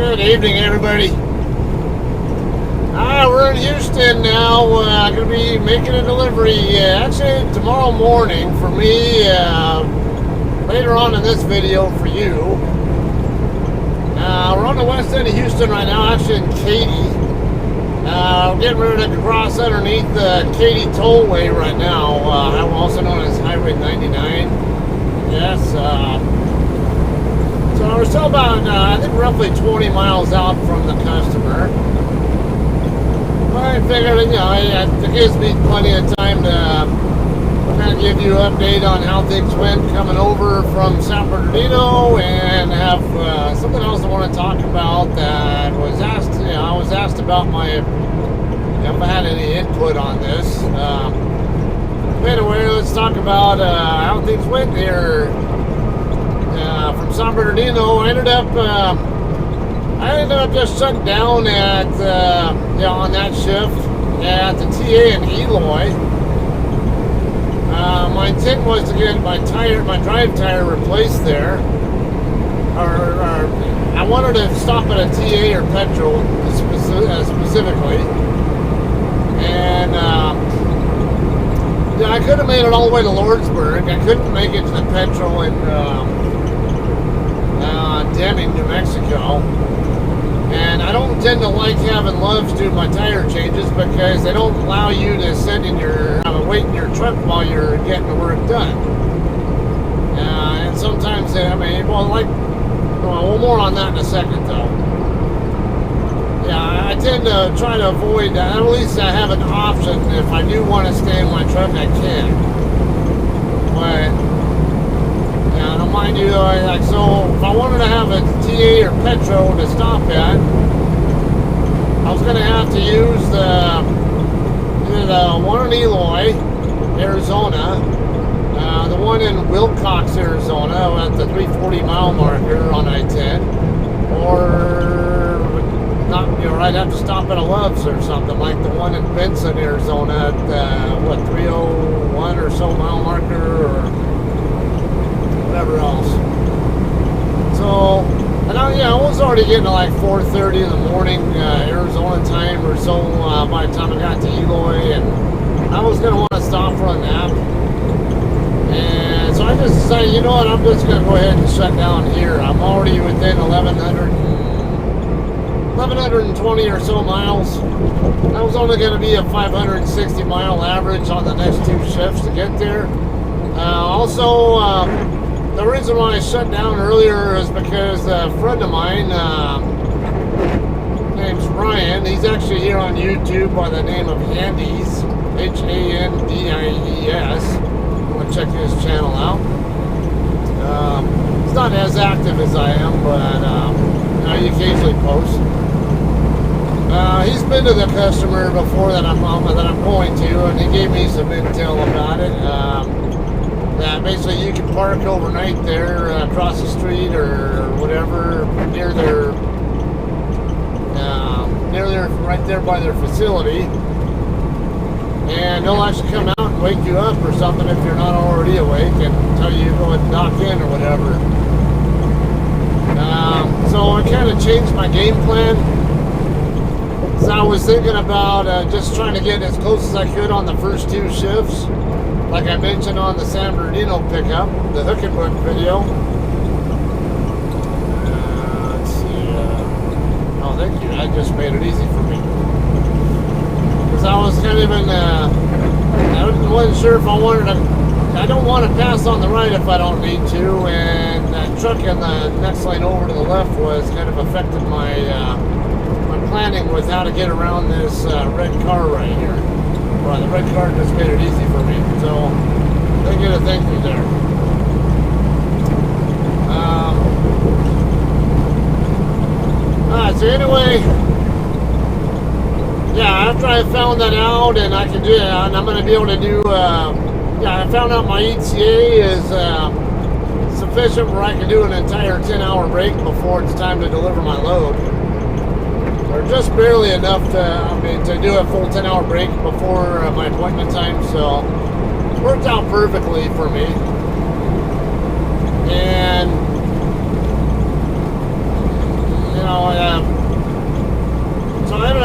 Good evening, everybody. We're in Houston now. Going to be making a delivery actually tomorrow morning for me. Later on in this video for you. We're on the west end of Houston right now, actually in Katy. We're getting ready to cross underneath the Katy Tollway right now, also known as Highway 99. Yes. So we're still about, I think, roughly 20 miles out from the customer. I figured, it gives me plenty of time to kind of give you an update on how things went coming over from San Bernardino, and have something else I want to talk about that was asked. I was asked about if I had any input on this. Anyway, let's talk about how things went here. From San Bernardino, I ended up just shutting down at on that shift at the TA in Eloy. My intent was to get my drive tire replaced there, or I wanted to stop at a TA or petrol specifically, and I could have made it all the way to Lordsburg. I couldn't make it to the petrol in Deming, New Mexico. And I don't tend to like having Loves do my tire changes because they don't allow you to sit in wait in your truck while you're getting the work done. And sometimes, more on that in a second though. Yeah, I tend to try to avoid that. At least I have an option. If I do want to stay in my truck, I can. But mind you, so if I wanted to have a TA or Petro to stop at, I was going to have to use either the one in Eloy, Arizona, the one in Wilcox, Arizona, at the 340 mile marker on I-10, or not, I'd have to stop at a Love's or something like the one in Benson, Arizona, at 301 or so mile marker, or whatever else. So, and I was already getting to like 4:30 in the morning Arizona time or so by the time I got to Eloy, and I was going to want to stop for a nap. And so I just decided, you know what, I'm just going to go ahead and shut down here. I'm already within 1,120 or so miles. That was only going to be a 560 mile average on the next two shifts to get there. The reason why I shut down earlier is because a friend of mine, name's Brian, he's actually here on YouTube by the name of Handies, Handies. I'm going to check his channel out. He's not as active as I am, but he occasionally posts. He's been to the customer before that I'm going to, and he gave me some intel about it. That basically you can park overnight there across the street or whatever near their right there by their facility, and they'll actually come out and wake you up or something if you're not already awake, and tell you to go and dock in or whatever. So I kind of changed my game plan. So I was thinking about just trying to get as close as I could on the first two shifts. Like I mentioned on the San Bernardino pickup, the Hook and Book video. Let's see. Oh, thank you. That just made it easy for me. Because I was kind of I wasn't sure if I wanted to. I don't want to pass on the right if I don't need to, and that truck in the next lane over to the left was kind of affected my planning with how to get around this red car right here. Well, the red car just made it easy for me, so they get a thank you there. Alright, so anyway, after I found that out, and I can do it, and I'm going to be able to do, I found out my ETA is sufficient where I can do an entire 10-hour break before it's time to deliver my load. Or just barely enough to do a full 10-hour break before my appointment time, so it worked out perfectly for me. And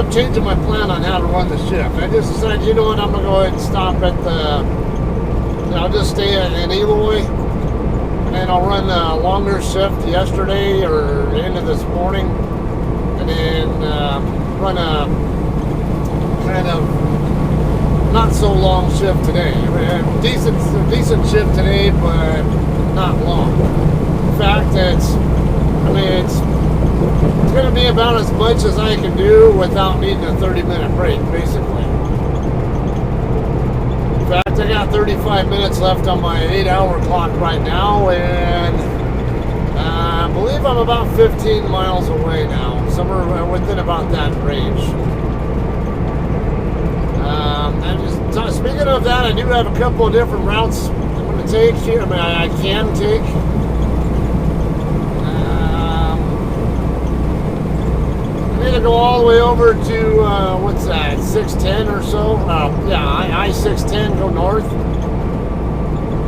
up changing my plan on how to run the shift. I just decided, you know what, I'm going to go ahead and stop at the, I'll just stay in Eloy, and then I'll run a longer shift yesterday or into this morning, and then run a kind of not so long shift today. I mean, decent shift today, but not long. In fact, it's going to be about as much as I can do without needing a 30-minute break, basically. In fact, I got 35 minutes left on my 8-hour clock right now, and I believe I'm about 15 miles away now, somewhere within about that range. Speaking of that, I do have a couple of different routes I'm going to take here. I mean, I can take. I need to go all the way over to, what's that, 610 or so? Yeah, I-610, go north.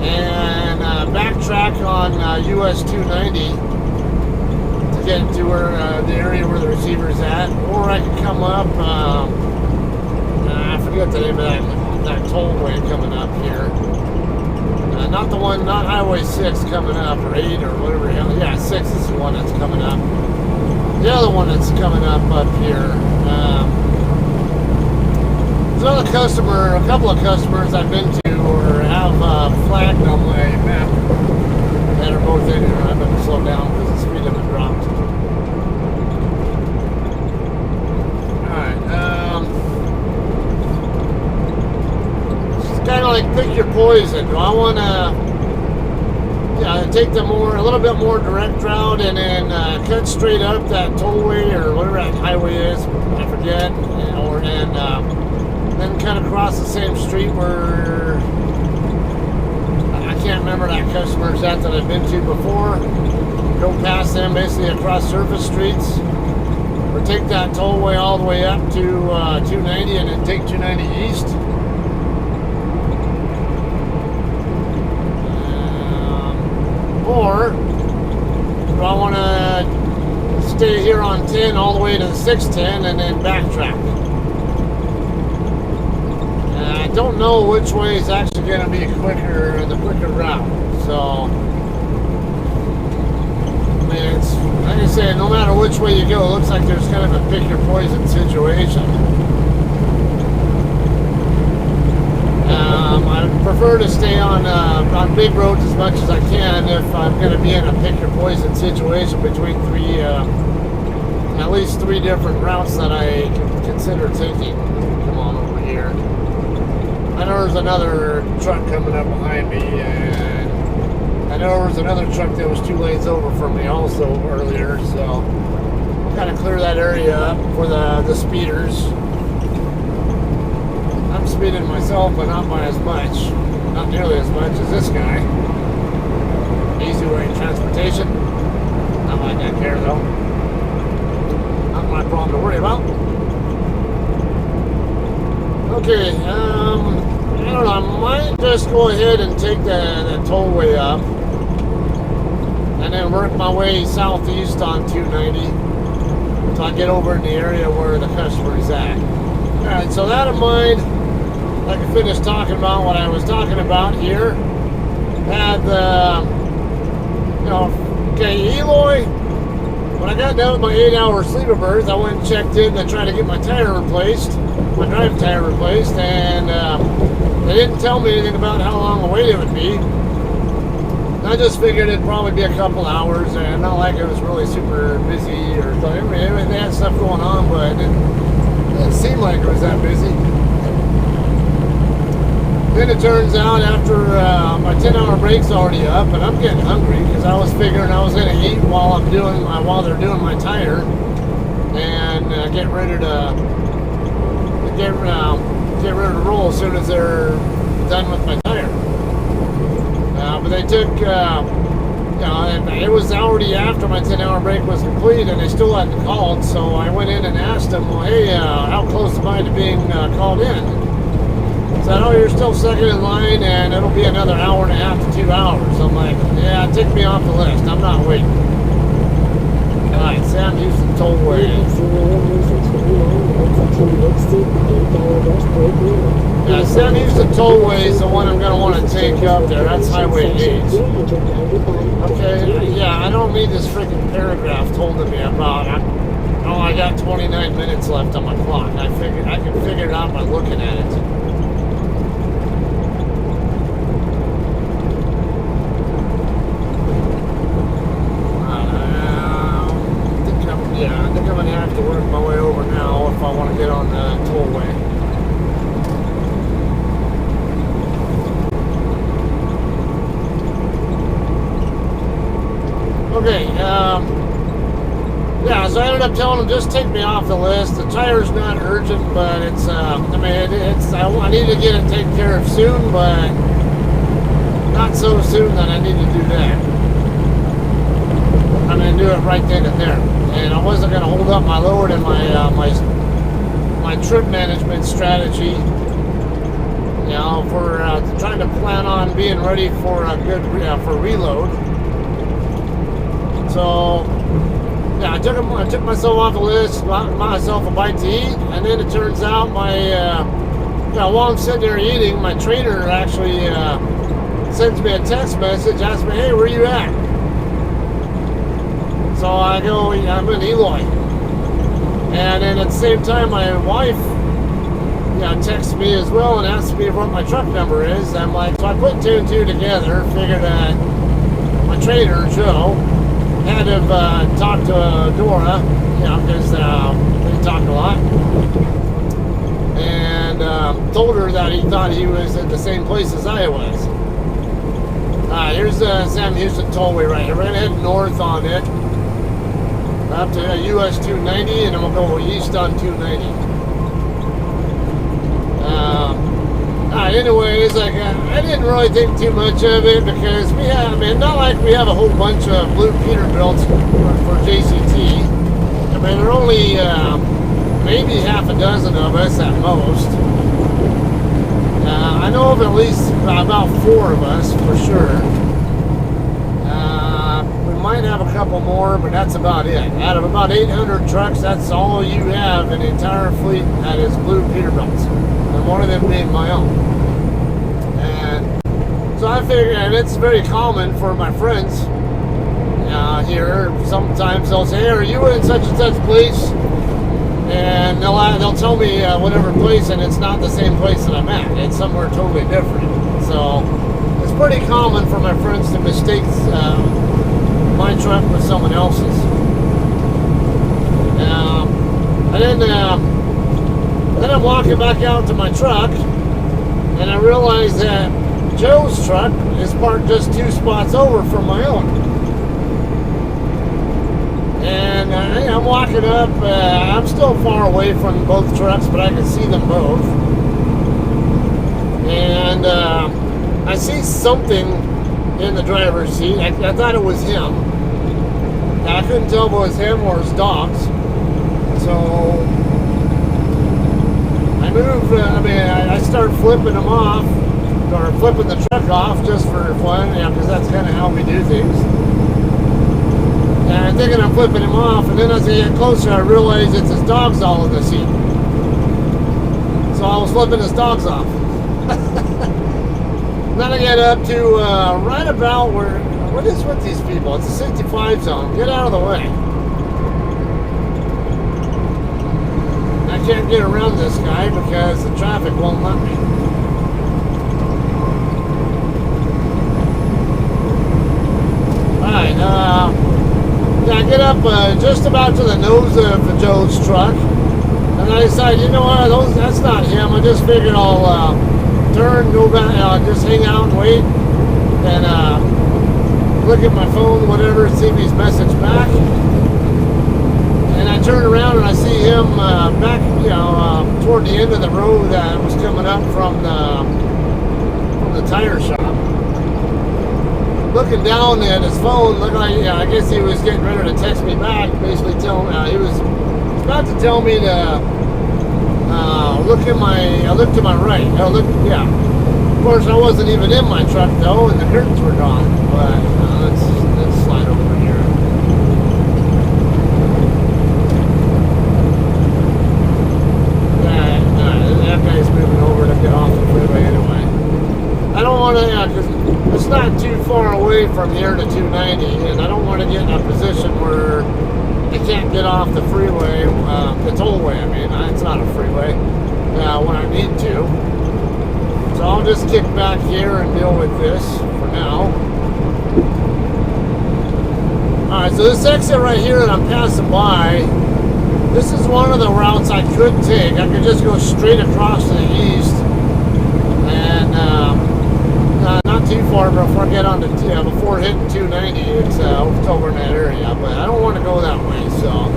And backtrack on US 290 to get to where the area where the receiver's at. Or I can come up, I forget the name of that tollway coming up here. Not the one, not Highway 6 coming up, or 8 or whatever. Yeah, 6 is the one that's coming up. The other one that's coming up here. There's a couple of customers I've been to or have flagged on my map that are both in here. I'm going to slow down because the speed limit dropped. Alright, kind of like pick your poison. Do I want to take the a little bit more direct route and then cut straight up that tollway or whatever that highway is, I forget, or then kind of cross the same street where I can't remember that customer's at that I've been to before. Go past them basically across surface streets, or take that tollway all the way up to 290 and then take 290 east. Or do I want to stay here on 10 all the way to the 610 and then backtrack? I don't know which way is actually going to be the quicker route. So, I mean, it's like I say, no matter which way you go, it looks like there's kind of a pick your poison situation. I prefer to stay on big roads as much as I can if I'm going to be in a pick your poison situation between at least three different routes that I can consider taking. Come on over here. I know there's another truck coming up behind me, and I know there was another truck that was 2 lanes over from me also earlier, so kind of clear that area up for the speeders. I'm speeding myself, but not by as much. Not nearly as much as this guy. Easy way transportation. Not like I care though. Not my problem to worry about. Okay, I don't know. I might just go ahead and take the tollway up, and then work my way southeast on 290 until I get over in the area where the customer is at. Alright, so that in mind, I can finish talking about what I was talking about here. Had the, Eloy. When I got done with my 8-hour sleeper berth, I went and checked in to try to get my tire replaced, my drive tire replaced, and they didn't tell me anything about how long the wait it would be. I just figured it'd probably be a couple hours, and not like it was really super busy or something. I mean, they had stuff going on, but it didn't seem like it was that busy. Then it turns out after my 10-hour break's already up, and I'm getting hungry because I was figuring I was going to eat while they're doing my tire, and get ready to roll as soon as they're done with my tire. But they took, it was already after my 10-hour break was complete, and they still hadn't called. So I went in and asked them, well, hey, how close am I to being called in? Said, oh, you're still second in line, and it'll be another hour and a half to 2 hours. I'm like, yeah, take me off the list. I'm not waiting. All right, Sam Houston Tollway. Yeah, San Houston Tollway is the one I'm going to want to take up there. That's Highway 8. Okay, yeah, I don't need this freaking paragraph told to me about. I got 29 minutes left on my clock. I can figure it out by looking at it. I think I'm going to have to work my way over now if I want to get on the tollway. Okay, yeah, so I ended up telling him just take me off the list. The tire's not urgent, but it's, I need to get it taken care of soon, but not so soon that I need to do that. I'm going to do it right then and there. And I wasn't going to hold up my load and my trip management strategy, you know, for trying to plan on being ready for a good for reload. So yeah, I took myself off the list, got myself a bite to eat, and then it turns out while I'm sitting there eating, my trainer actually sends me a text message, asks me, "Hey, where you at?" So I go, I'm in Eloy. And then at the same time, my wife texts me as well and asks me what my truck number is. I'm like, so I put two and two together, figured that my trainer, Joe, had to talk to Dora, because we talked a lot. And told her that he thought he was at the same place as I was. Here's the San Houston Tollway right here. We're going to head north on it. Up to US 290, and then we'll go east on 290. Anyways, I didn't really think too much of it because not like we have a whole bunch of blue Peterbilts for JCT. There are only maybe half a dozen of us at most. I know of at least about 4 of us for sure. Might have a couple more, but that's about it. Out of about 800 trucks, that's all you have in the entire fleet that is blue Peterbilts, and one of them being my own. And so I figure, and it's very common for my friends here. Sometimes they'll say, "Hey, are you in such and such place?" And they'll tell me whatever place, and it's not the same place that I'm at. It's somewhere totally different. So it's pretty common for my friends to mistake my truck with someone else's. And then I'm walking back out to my truck, and I realize that Joe's truck is parked just 2 spots over from my own. And I'm walking up. I'm still far away from both trucks, but I can see them both. And I see something in the driver's seat. I thought it was him. I couldn't tell if it was him or his dogs. So I move, I start flipping them off, or flipping the truck off just for fun, because that's kind of how we do things. And I'm thinking I'm flipping him off, and then as I get closer, I realize it's his dogs all in the seat. So I was flipping his dogs off. Then I get up to right about what is with these people? It's a 65 zone. Get out of the way. I can't get around this guy because the traffic won't let me. Alright, I get up just about to the nose of Joe's truck, and I decide, you know what, that's not him. I just figured I'll turn, go back, just hang out and wait, and look at my phone, whatever, see if he's messaged back. And I turn around and I see him back, toward the end of the road that was coming up from the tire shop. Looking down at his phone, looking like, I guess he was getting ready to text me back, basically telling me, he was about to tell me to look to my right. Of course, I wasn't even in my truck though, and the curtains were gone. But let's slide over here. away from here to 290, and I don't want to get in a position where I can't get off the freeway, the tollway. I mean, it's not a freeway when I need to. So I'll just kick back here and deal with this for now. Alright, so this exit right here that I'm passing by, this is one of the routes I could take. I could just go straight across to the east and not too far before I get on to before hitting 290. It's over in that area, but I don't want to go that way. So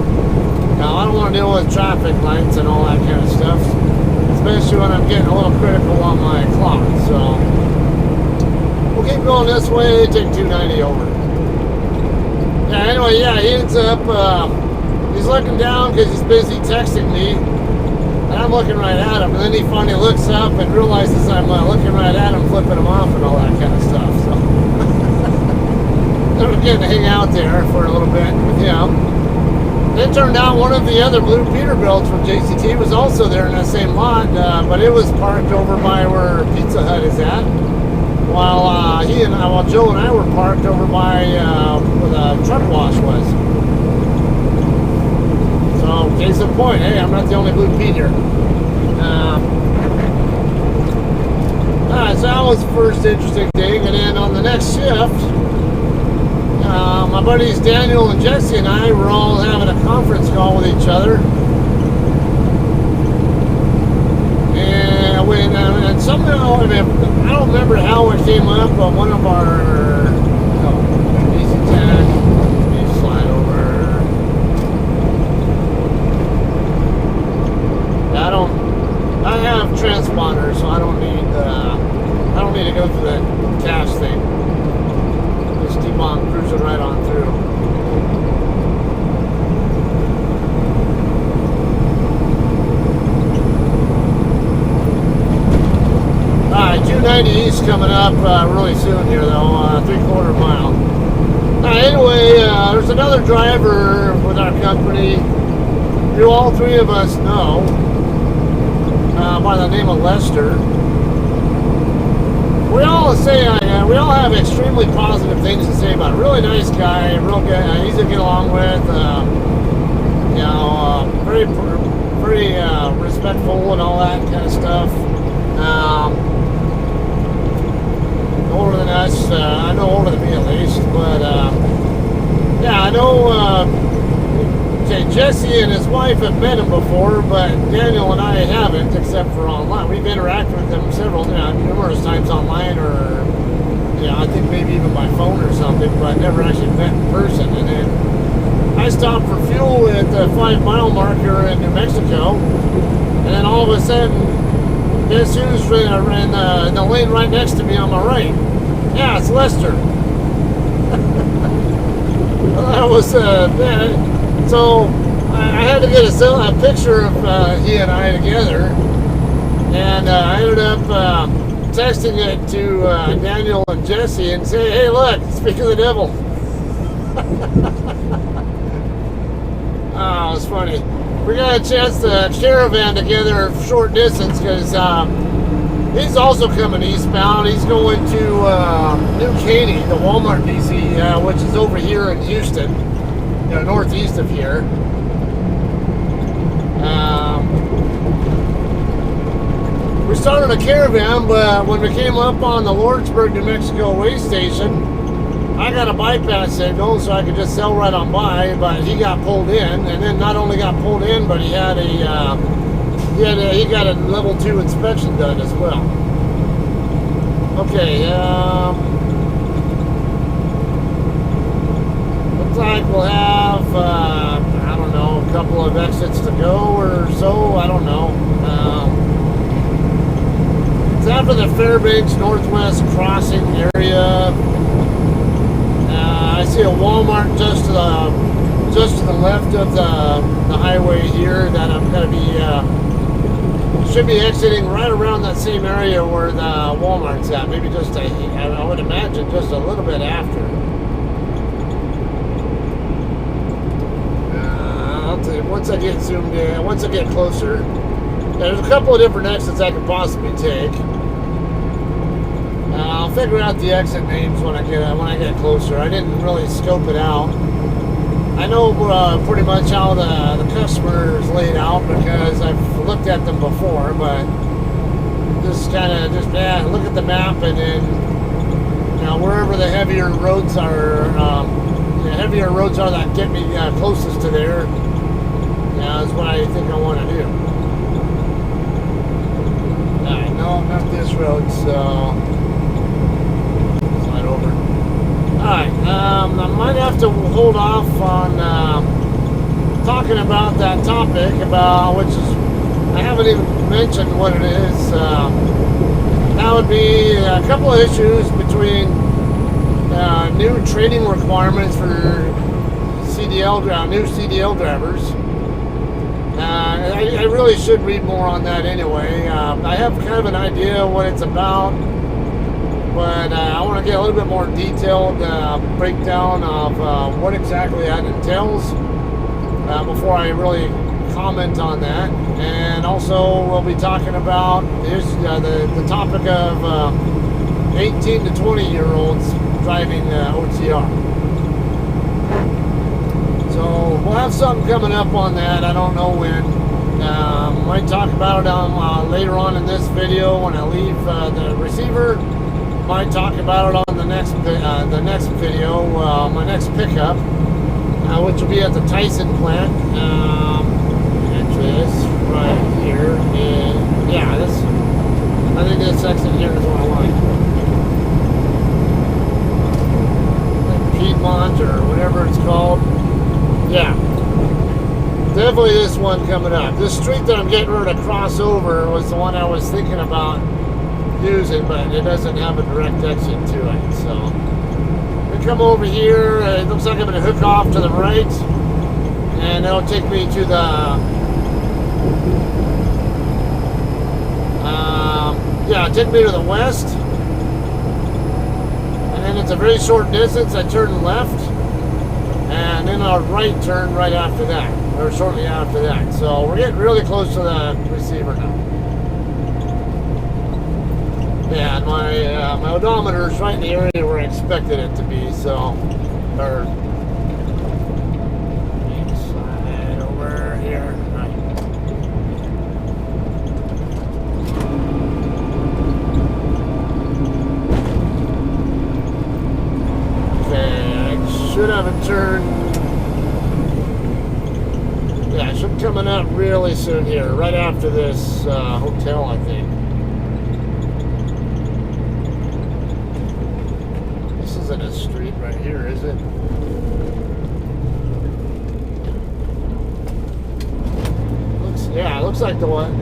now I don't want to deal with traffic lights and all that kind of stuff, especially when I'm getting a little critical on my clock. So we'll keep going this way, take 290 over. Yeah, anyway, yeah, he ends up, he's looking down because he's busy texting me, and I'm looking right at him, and then he finally looks up and realizes I'm looking right at him, flipping him off and all that kind of stuff. So then we're getting to hang out there for a little bit with him. It turned out one of the other blue Peterbilts from JCT was also there in that same lot, but it was parked over by where Pizza Hut is at, while Joe and I were parked over by where the truck wash was. So, case in point, hey, I'm not the only blue Pete here. Alright, so that was the first interesting thing, and then on the next shift, my buddies Daniel and Jesse and I were all having a conference call with each other. And somehow, I don't remember how it came up, but one of our easy tag, easy slide over. I have transponders, so I don't need to go through that cache thing. Just keep on cruising right on through. Alright, 290 East coming up really soon here though, 3/4 mile. Anyway, there's another driver with our company who all three of us know by the name of Lester. We all have extremely positive things to say about him. Really nice guy, real good, easy to get along with, very respectful and all that kind of stuff. Older than us, I know older than me at least, but yeah, I know Jesse and his wife have met him before, but Daniel and I haven't, except for online. We've interacted with them numerous times online, or I think maybe even by phone or something, but never actually met in person. And then I stopped for fuel at the 5 mile marker in New Mexico, and then all of a sudden, guess who's in the lane right next to me on my right? Yeah, it's Lester. That was so I had to get a picture of he and I together, and I ended up texting it to Daniel and Jesse and say, hey, look, speak of the devil. Oh, it's funny. We got a chance to caravan together short distance because he's also coming eastbound. He's going to New Katy, the Walmart DC, which is over here in Houston, northeast of here. We started a caravan, but when we came up on the Lordsburg, New Mexico way station, I got a bypass signal so I could just sail right on by, but he got pulled in, and then not only got pulled in, but he got a level 2 inspection done as well. Okay, looks like we'll have I don't know, a couple of exits to go or so. I don't know. It's after the Fairbanks Northwest crossing area. I see a Walmart just to the left of the highway here that I'm going to be should be exiting right around that same area where the Walmart's at. Maybe just I would imagine just a little bit after. I'll tell you, once I get zoomed in, once I get closer, there's a couple of different exits I could possibly take. I'll figure out the exit names when I get closer. I didn't really scope it out. I know pretty much how the customer is laid out because I've looked at them before, but just look at the map and then wherever the heavier roads are, that get me closest to there, is what I think I want to do. Alright, no, not this road, so slide over. Alright, I might have to hold off on talking about that topic, which is, I haven't even mentioned what it is. That would be a couple of issues between new training requirements for new CDL drivers. I really should read more on that anyway. I have kind of an idea what it's about, but I want to get a little bit more detailed breakdown of what exactly that entails before I really comment on that. And also we'll be talking about the topic of 18 to 20 year olds driving OTR. So we'll have something coming up on that. I don't know when. Might talk about it later on in this video when I leave the receiver. Might talk about it on the next video, my next pickup, which will be at the Tyson plant. Actually, this right here is, I think this exit here is what I like. Like Piedmont or whatever it's called. Yeah. Definitely this one coming up. This street that I'm getting ready to cross over was the one I was thinking about using, but it doesn't have a direct exit to it. So we come over here. It looks like I'm going to hook off to the right, and it'll take me to the take me to the west, and then it's a very short distance. I turn left, and then a right turn right after that, or shortly after that. So we're getting really close to the receiver now. Yeah, and my odometer is right in the area where I expected it to be. So, slide over here. Right. Okay, I should have a turn. Yeah, I should be coming up really soon here, right after this hotel, I think. This isn't a street right here, is it? Looks like the one.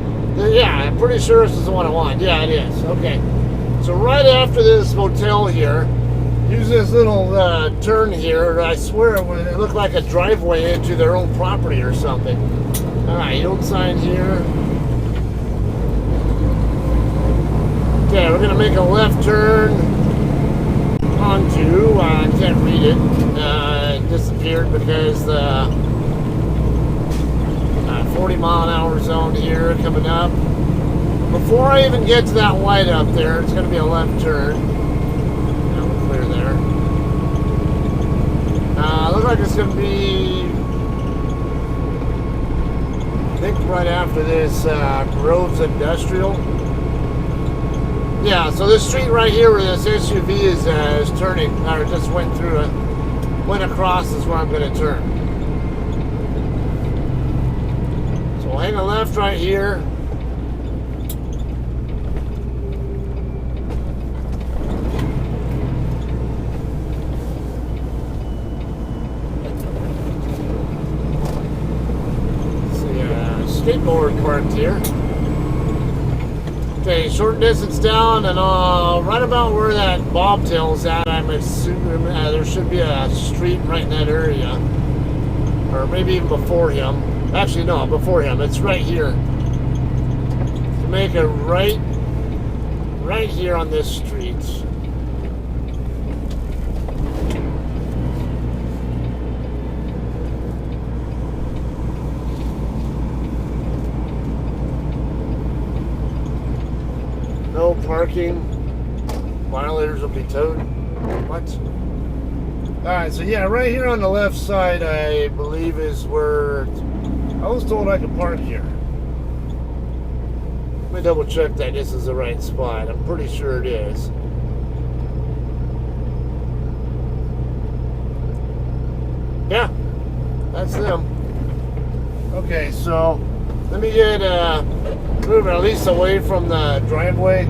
Yeah, I'm pretty sure this is the one I want. Yeah, it is. Okay. So right after this motel here, use this little turn here. I swear it looked like a driveway into their own property or something. Alright, yield sign here. Okay, we're going to make a left turn onto, I can't read it. It disappeared because the 40 mile an hour zone here coming up. Before I even get to that light up there, it's going to be a left turn. We're clear there. Looks like it's going to be, I think right after this, Groves Industrial. Yeah, so this street right here where this SUV is turning, or just went across is where I'm going to turn. So we'll hang a left right here. Skateboard parked here. Okay, short distance down, and right about where that bobtail's at, I'm assuming there should be a street right in that area, or maybe even before him. Actually, no, before him. It's right here. To make a right here on this street. No parking. violators will be towed. What? Alright, so yeah, right here on the left side, I believe is where I was told I could park here. Let me double check that this is the right spot. I'm pretty sure it is. Yeah, that's them. Okay, so let me get moving at least away from the driveway.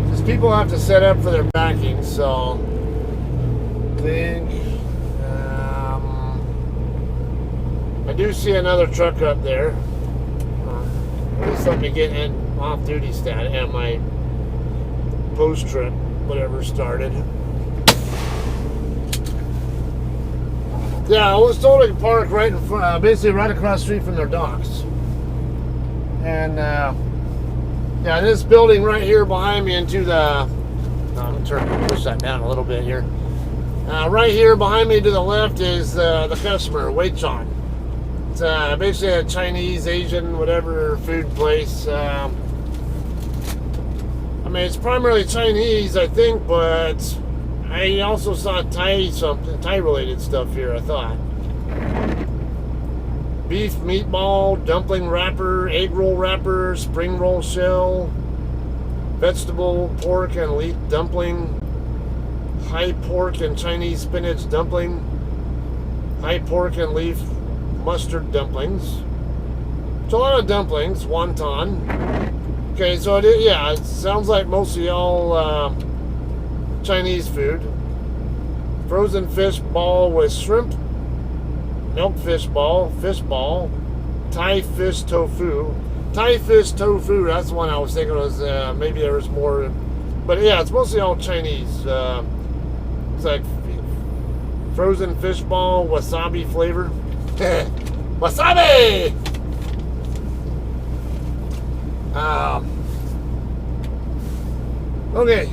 Because people have to set up for their backing, so I think I do see another truck up there. At least let me get in off-duty stat and my post trip, whatever, started. Yeah, I was told to park right in front, basically right across the street from their docks. And yeah, this building right here behind me into the, I'm gonna push that down a little bit here. Right here behind me to the left is the customer, Wei-Chuan. It's basically a Chinese, Asian, whatever food place. I mean, it's primarily Chinese, I think, but I also saw Thai-related stuff here, I thought. Beef, meatball, dumpling wrapper, egg roll wrapper, spring roll shell, vegetable, pork and leek dumpling, high pork and Chinese spinach dumpling, high pork and leaf mustard dumplings. It's a lot of dumplings, wonton. Okay, so yeah, it sounds like mostly all Chinese food. Frozen fish ball with shrimp, milk fish ball, Thai fish tofu. Thai fish tofu, that's the one I was thinking was, maybe there was more, but yeah, it's mostly all Chinese. It's like frozen fish ball, wasabi flavor. Wasabi! Okay,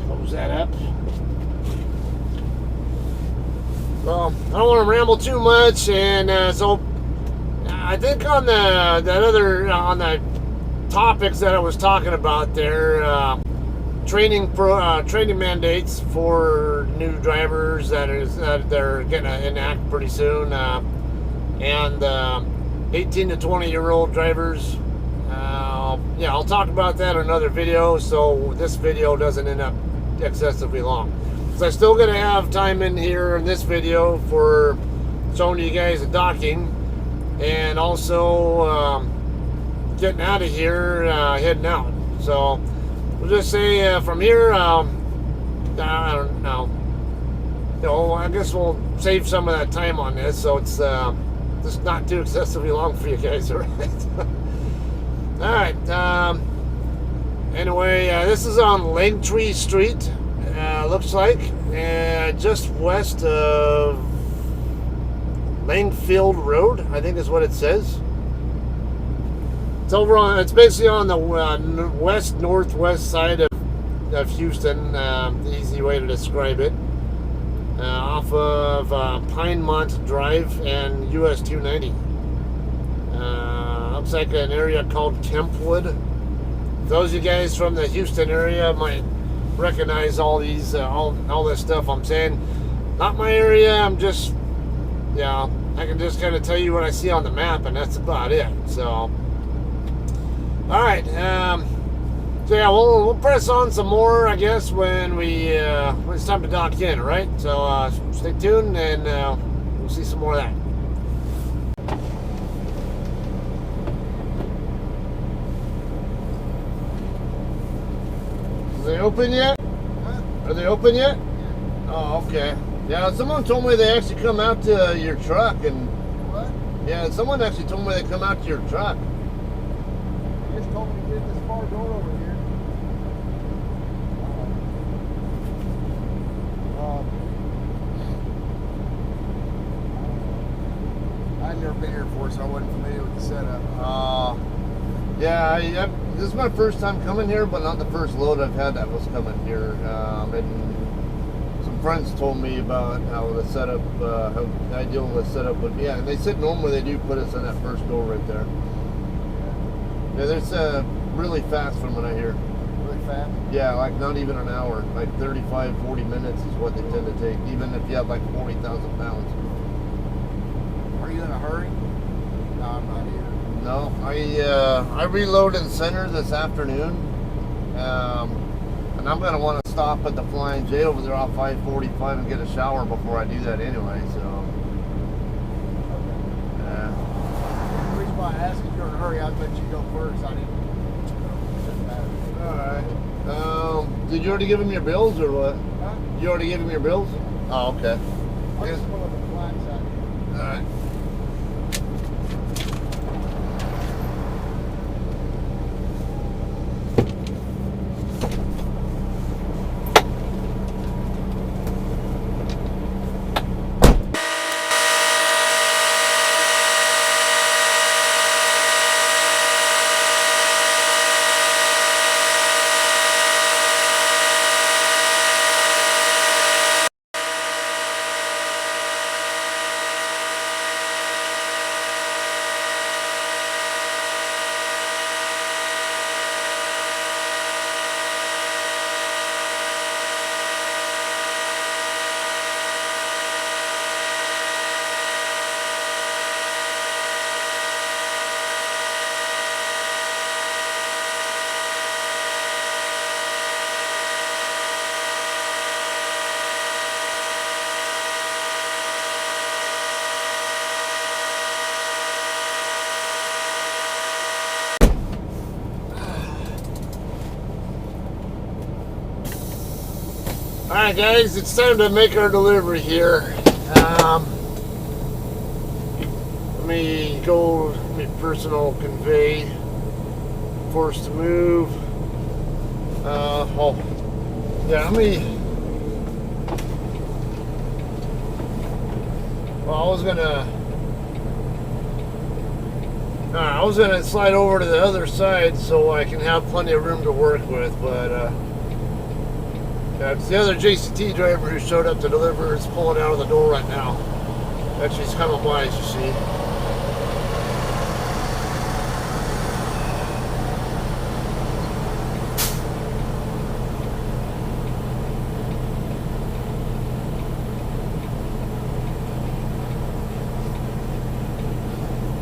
close that up. Well, I don't want to ramble too much, and so I think on the topics that I was talking about there, training mandates for new drivers that they're going to enact pretty soon, and 18 to 20-year-old drivers. Yeah, I'll talk about that in another video, so this video doesn't end up excessively long. So I'm still going to have time in here in this video for showing you guys the docking, and also getting out of here, heading out. So we'll just say from here, I don't know. You know, I guess we'll save some of that time on this, so it's just not too excessively long for you guys, all right? All right. Anyway, this is on Langtree Street. Looks like just west of Langfield Road, I think is what it says. It's over on. It's basically on the west northwest side of Houston. The easy way to describe it. Off of Piedmont Drive and US 290. Looks like an area called Kempwood. Those of you guys from the Houston area might recognize all these, all this stuff I'm saying. Not my area. I'm just, yeah, I can just kind of tell you what I see on the map, and that's about it. So, all right. So yeah, we'll press on some more, I guess, when it's time to dock in, right? So stay tuned, and we'll see some more of that. Are they open yet? Huh? Are they open yet? Yeah. Oh, okay. Yeah, someone told me they actually come out to your truck, and What? yeah, someone actually told me they come out to your truck. They just told me to get this far door over here. I'd never been here before, so I wasn't familiar with the setup. Yeah, this is my first time coming here, but not the first load I've had that was coming here. And some friends told me about how the setup, how ideal the setup would be. Yeah, and they said normally they do put us in that first door right there. Yeah, there's really fast from what I hear. Really fast. Yeah, like not even an hour. Like 35, 40 minutes is what they tend to take, even if you have like 40,000 pounds. Are you in a hurry? No, I'm not either. No, I reload in center this afternoon, and I'm gonna want to stop at the Flying J over there off 545 and get a shower before I do that anyway. So, The reason why I asked if you're in a hurry, I'd let you go first. I didn't. Doesn't matter. all right. Did you already give him your bills or what? Huh? You already gave him your bills? Oh, okay. I'll just pull up the flat side. All right. Alright guys, it's time to make our delivery here. Let me go my personal convey, forced to move. Let me, well, I was gonna slide over to the other side so I can have plenty of room to work with, but it's the other JCT driver who showed up to deliver is pulling out of the door right now. Actually, he's coming by, as you see.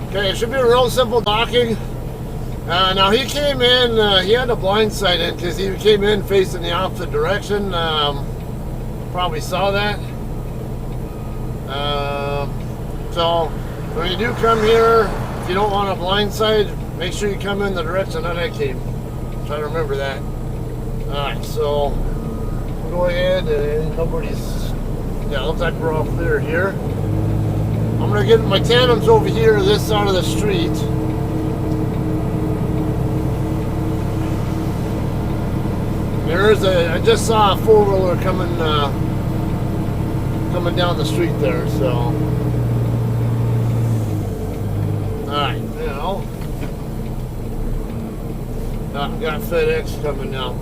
Okay, it should be a real simple docking. Now he came in, he had a blind side in because he came in facing the opposite direction. Probably saw that. So when you do come here, if you don't want a blind side, make sure you come in the direction that I came. Try to remember that. Alright, so we'll go ahead and nobody's, yeah, looks like we're all clear here. I'm going to get my tandems over here this side of the street. I just saw a four-wheeler coming down the street there, so. Alright, now. I've got FedEx coming now.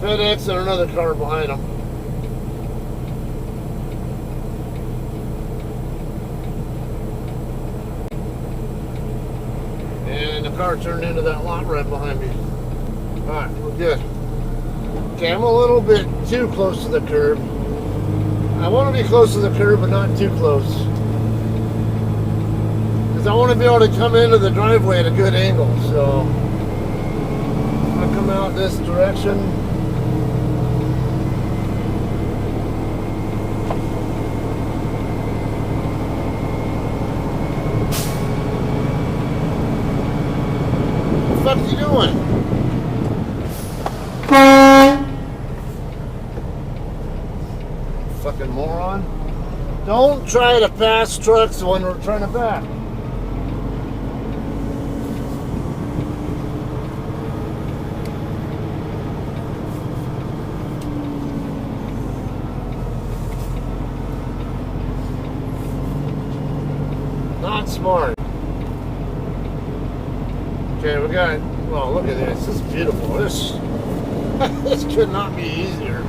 FedEx and another car behind them. And the car turned into that lot right behind me. Alright, we're good. Okay, I'm a little bit too close to the curb. I want to be close to the curb, but not too close. Because I want to be able to come into the driveway at a good angle, so I'm going to come out this direction. What the fuck are you doing? Fucking moron. Don't try to pass trucks when we're trying to back. Not smart. Okay, we got, well, look at this. This is beautiful. This could not be easier.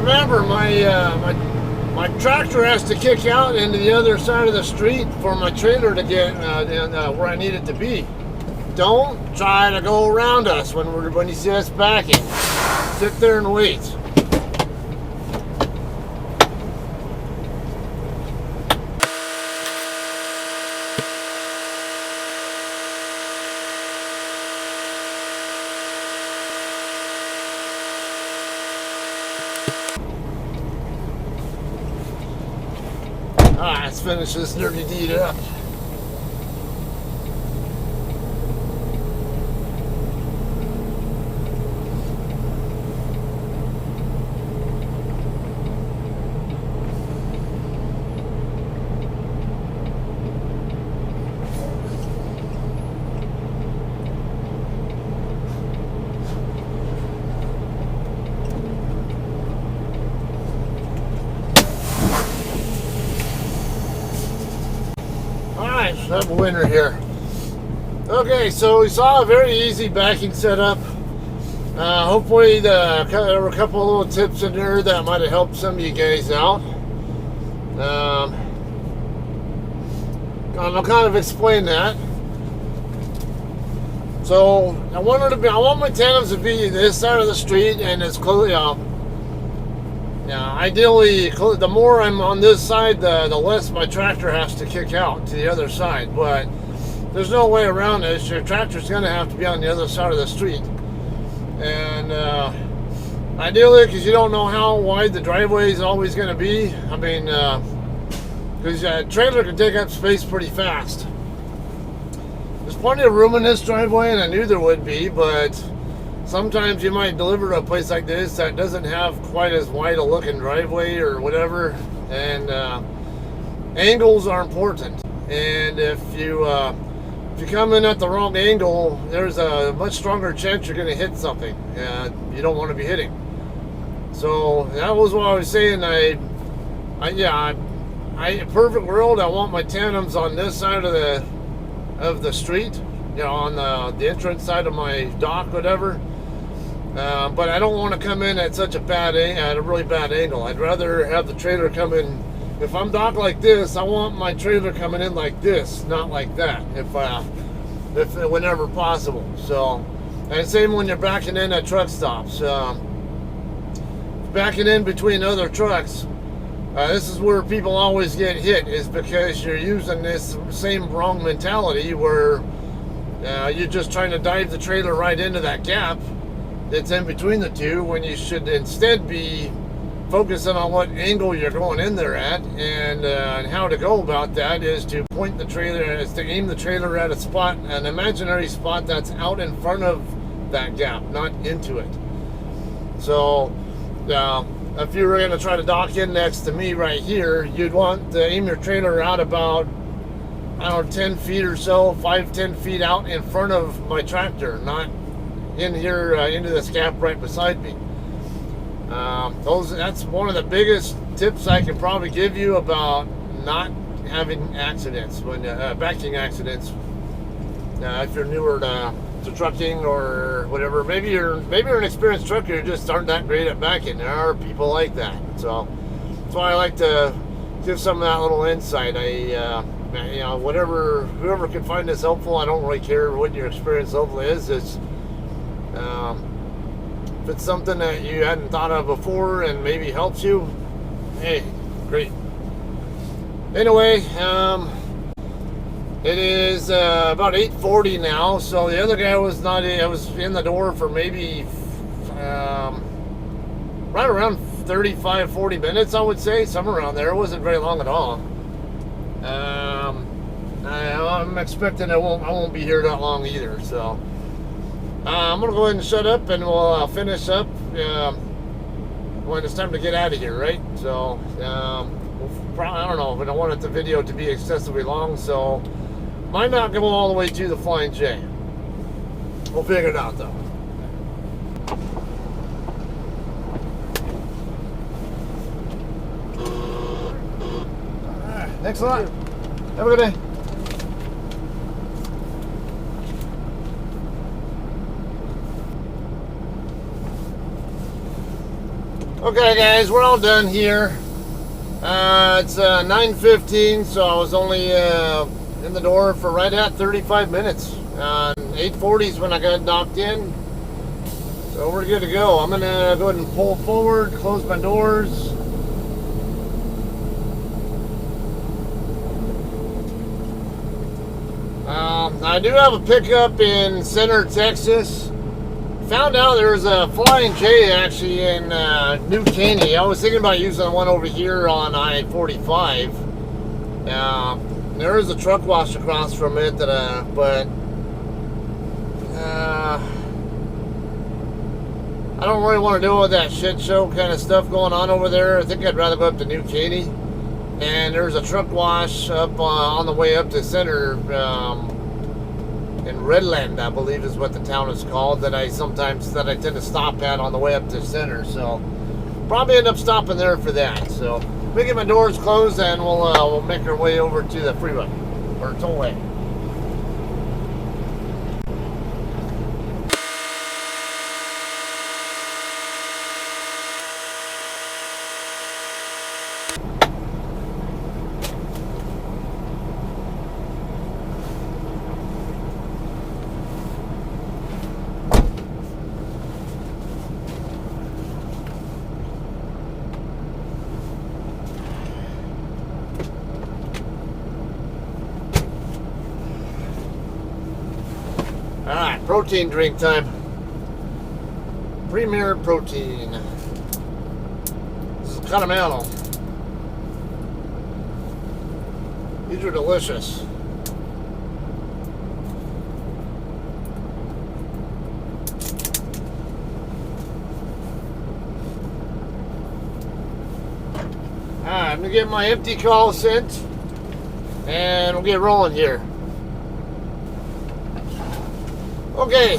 remember, my tractor has to kick out into the other side of the street for my trailer to get where I need it to be. Don't try to go around us when you see us backing. Sit there and wait. Alright, let's finish this dirty deed up. Have a winner here. Okay, so we saw a very easy backing setup. Hopefully there were a couple of little tips in there that might have helped some of you guys out. I'll kind of explain that. So I want my tandems to be this side of the street and as close. Ideally, the more I'm on this side, the less my tractor has to kick out to the other side. But there's no way around this. Your tractor's going to have to be on the other side of the street. And ideally, because you don't know how wide the driveway is always going to be. I mean, because a trailer can take up space pretty fast. There's plenty of room in this driveway, and I knew there would be, but sometimes you might deliver to a place like this that doesn't have quite as wide a looking driveway or whatever, and angles are important. And if you come in at the wrong angle, there's a much stronger chance you're going to hit something you don't want to be hitting. So that was what I was saying. Perfect world, I want my tandems on this side of the street, on the entrance side of my dock, whatever. But I don't want to come in at a really bad angle. I'd rather have the trailer come in. If I'm docked like this, I want my trailer coming in like this, not like that, if whenever possible. So, and same when you're backing in at truck stops. Backing in between other trucks, this is where people always get hit, is because you're using this same wrong mentality where you're just trying to dive the trailer right into that gap that's in between the two, when you should instead be focusing on what angle you're going in there at, and how to go about that is to aim the trailer at an imaginary spot that's out in front of that gap, not into it. So if you were going to try to dock in next to me right here, you'd want to aim your trailer out about, 10 feet or so, 5-10 feet out in front of my tractor, not in here into this gap right beside me. That's one of the biggest tips I can probably give you about not having accidents, when backing accidents. If you're newer to trucking or whatever, maybe you're an experienced trucker, you just aren't that great at backing. There are people like that, so that's why I like to give some of that little insight. Whoever can find this helpful, I don't really care what your experience level is. It's if it's something that you hadn't thought of before and maybe helps you, hey, great. Anyway, it is about 8:40 now, so the other guy was in the door for maybe right around 35-40 minutes, I would say, somewhere around there. It wasn't very long at all. I'm expecting I won't be here that long either, so I'm gonna go ahead and shut up, and we'll finish up when it's time to get out of here, right? So I don't know, but I wanted the video to be excessively long, so might not go all the way to the Flying J. We'll figure it out though. Thanks a lot. Have a good day. Okay, guys, we're all done here. It's 9:15, so I was only in the door for right at 35 minutes. 8:40 is when I got knocked in. So we're good to go. I'm gonna go ahead and pull forward, close my doors. I do have a pickup in Center, Texas. Found out there's a Flying J actually in New Caney. I was thinking about using one over here on I-45. There is a truck wash across from it, but I don't really want to deal with that shit show kind of stuff going on over there. I think I'd rather go up to New Caney. And there's a truck wash up on the way up to Center in Redland, I believe is what the town is called, that I tend to stop at on the way up to Center. So probably end up stopping there for that. So let me get my doors closed and we'll make our way over to the freeway or tollway. Alright, protein drink time. Premier Protein. This is Caramel. These are delicious. Alright, I'm going to get my empty call sent and we'll get rolling here. Okay,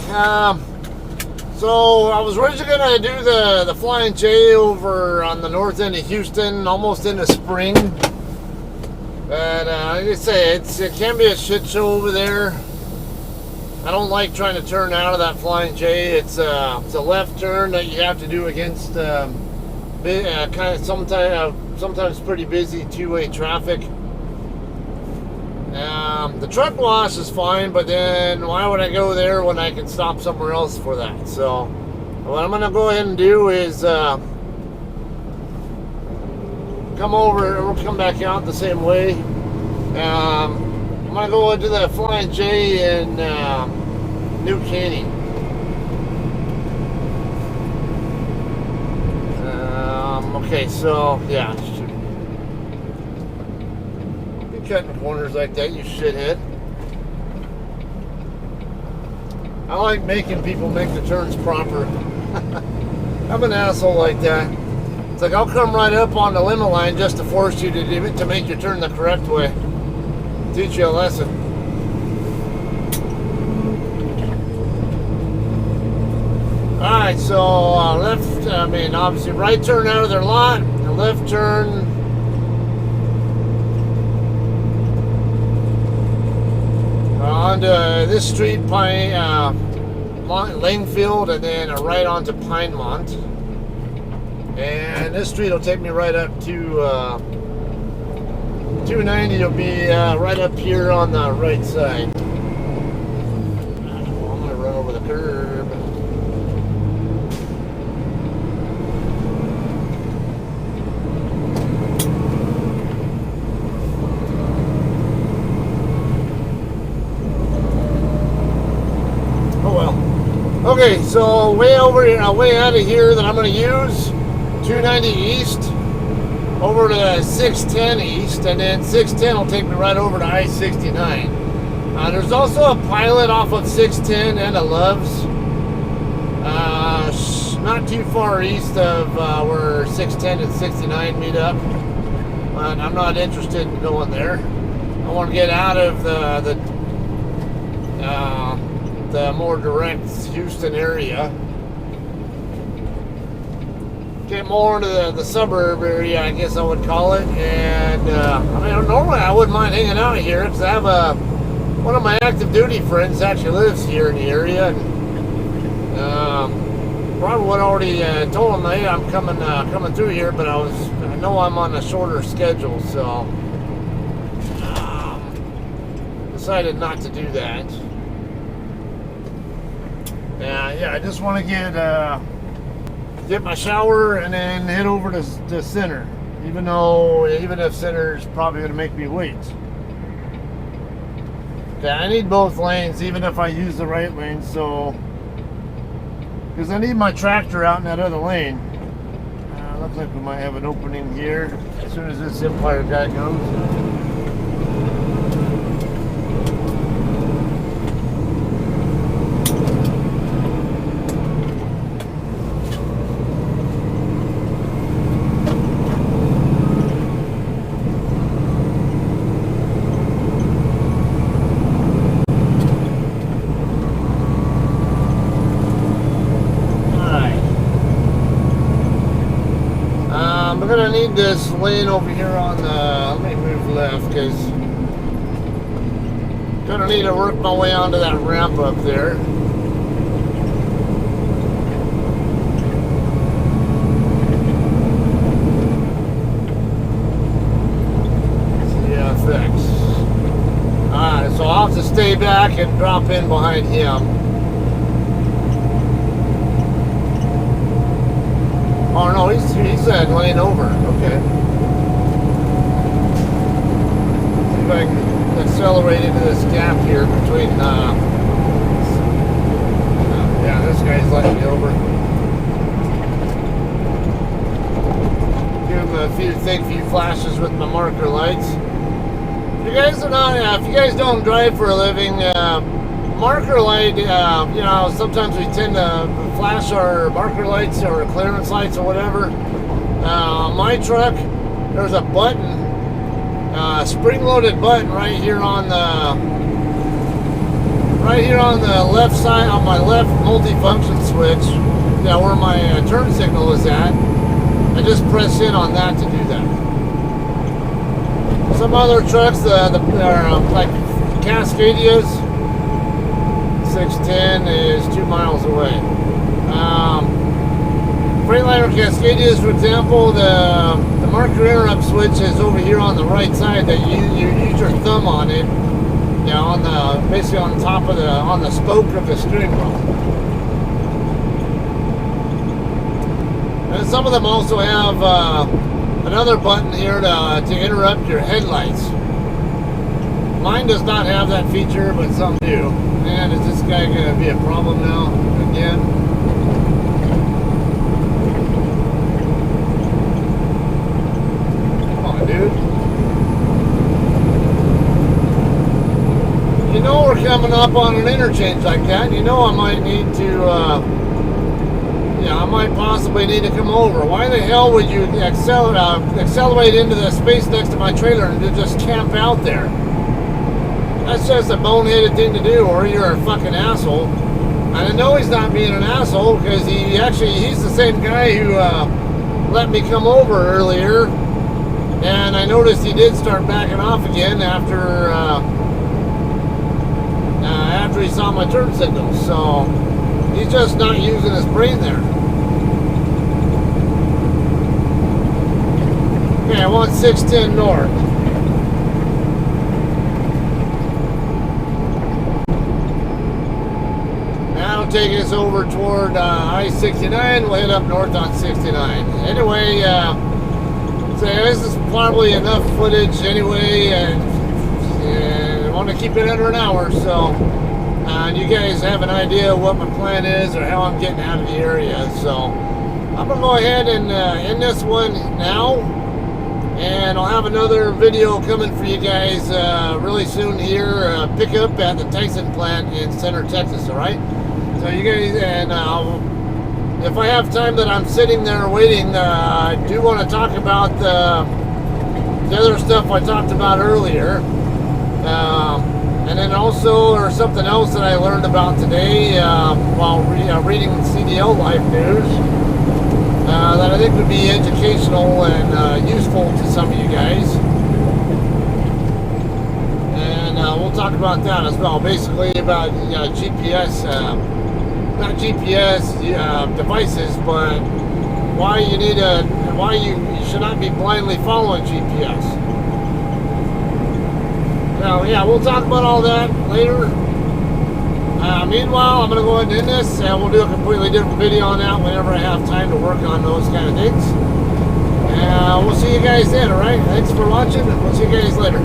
so I was originally going to do the Flying J over on the north end of Houston, almost in the spring. But like I say, it can be a shit show over there. I don't like trying to turn out of that Flying J. It's a left turn that you have to do against kind of sometimes pretty busy two-way traffic. The truck wash is fine, but then why would I go there when I can stop somewhere else for that? So what I'm going to go ahead and do is we'll come back out the same way. I'm going to go into the Flying J in New Caney. Okay, so yeah. Cutting corners like that, you shithead. I like making people make the turns proper. I'm an asshole like that. It's like I'll come right up on the limit line just to force you to make your turn the correct way. Teach you a lesson. Alright, so obviously right turn out of their lot, and left turn onto this street, Lanefield, and then right onto Piedmont. And this street will take me right up to 290. It'll be right up here on the right side. I'm going to run over the curb. Okay, so way out of here that I'm going to use 290 east over to 610 east, and then 610 will take me right over to I-69. There's also a pilot off of 610 and a Love's, not too far east of where 610 and 69 meet up, but I'm not interested in going there. I want to get out of the more direct Houston area. Get more into the suburb area, I guess I would call it. And normally I wouldn't mind hanging out here because I have one of my active duty friends actually lives here in the area. And probably would already told them, hey, I'm coming through here, but I know I'm on a shorter schedule, so decided not to do that. Yeah, I just want to get my shower and then head over to Center, even if Center's probably going to make me wait. Okay, I need both lanes, even if I use the right lane, so because I need my tractor out in that other lane. Looks like we might have an opening here as soon as this Empire guy goes. I'm gonna need this lane over here on the, let me move left, because gonna need to work my way onto that ramp up there. CFX. Alright, so I'll have to stay back and drop in behind him. Oh no, he's that lane over. Okay. See if I can accelerate into this gap here between. Yeah, this guy's letting me over. Give him a few flashes with my marker lights. If you guys are not, if you guys don't drive for a living, marker light, sometimes we tend to flash our marker lights or clearance lights or whatever. My truck, there's a button, spring-loaded button right here on the left side, on my left multi-function switch, where my turn signal is at. I just press in on that to do that. Some other trucks, like Cascadias, 610 is 2 miles away. Freightliner Cascadias, for example, the marker interrupt switch is over here on the right side. That you use your thumb on it, basically on top of on the spoke of the steering wheel. And some of them also have another button here to interrupt your headlights. Mine does not have that feature, but some do. Man, is this guy going to be a problem now again? Come on, dude. You know we're coming up on an interchange like that. You know I might need to, I might possibly need to come over. Why the hell would you accelerate into the space next to my trailer and just camp out there? That's just a boneheaded thing to do, or you're a fucking asshole. And I know he's not being an asshole because he's the same guy who let me come over earlier. And I noticed he did start backing off again after he saw my turn signal. So he's just not using his brain there. Okay, I want 610 north. Take us over toward I-69. We'll head up north on 69. Anyway, so this is probably enough footage anyway, and I want to keep it under an hour, so you guys have an idea what my plan is or how I'm getting out of the area. So I'm going to go ahead and end this one now, and I'll have another video coming for you guys really soon here. Pick up at the Tyson plant in Center, Texas, all right? So you guys, and if I have time that I'm sitting there waiting, I do want to talk about the other stuff I talked about earlier. And then also, or something else that I learned about today while reading CDL Life News that I think would be educational and useful to some of you guys. And we'll talk about that as well. Basically about GPS not GPS devices, but why you should not be blindly following GPS. So yeah, we'll talk about all that later. Meanwhile, I'm going to go ahead and end this, and we'll do a completely different video on that whenever I have time to work on those kind of things. And we'll see you guys then, alright? Thanks for watching, and we'll see you guys later.